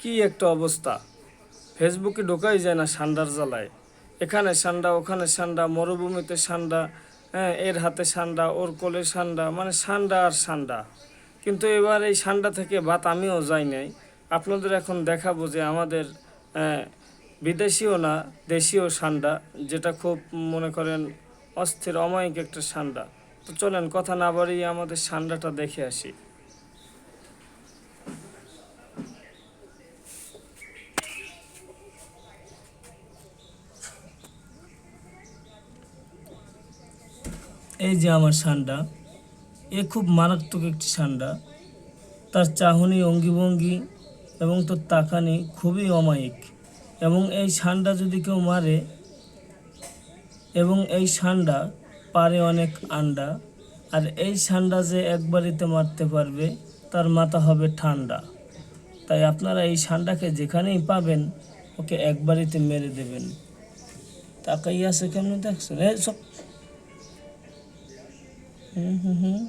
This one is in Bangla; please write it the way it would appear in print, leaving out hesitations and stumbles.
কি একটা অবস্থা, ফেসবুকে ঢোকাই যায় না সান্ডার জ্বালায়। এখানে সান্ডা, ওখানে সান্ডা, মরুভূমিতে সান্ডা, হ্যাঁ, এর হাতে সান্ডা, ওর কোলে সান্ডা, মানে সান্ডা আর সান্ডা। কিন্তু এবার এই সান্ডা থেকে বাত আমিও যাই নাই। আপনাদের এখন দেখাবো যে আমাদের বিদেশিও না, দেশীয় সান্ডা, যেটা খুব মনে করেন অস্থির অমায়িক একটা সান্ডা। তো চলেন কথা না বাড়িয়ে আমাদের সান্ডাটা দেখে আসি। এই যে আমার সান্ডা, এ খুব মারাত্মক একটি সান্ডা। তার চাহনি, অঙ্গিভঙ্গি এবং তোর তাকানি খুবই অমায়িক। এবং এই সান্ডা যদি কেউ মারে, এবং এই সান্ডা পারে অনেক আন্ডা। আর এই সান্ডা যে একবারিতে মারতে পারবে, তার মাথা হবে ঠান্ডা। তাই আপনারা এই সান্ডাকে যেখানেই পাবেন, ওকে একবারিতে মেরে দেবেন। তাকাই আছে কেমন দেখছেন? এই সব হুম হুম হুম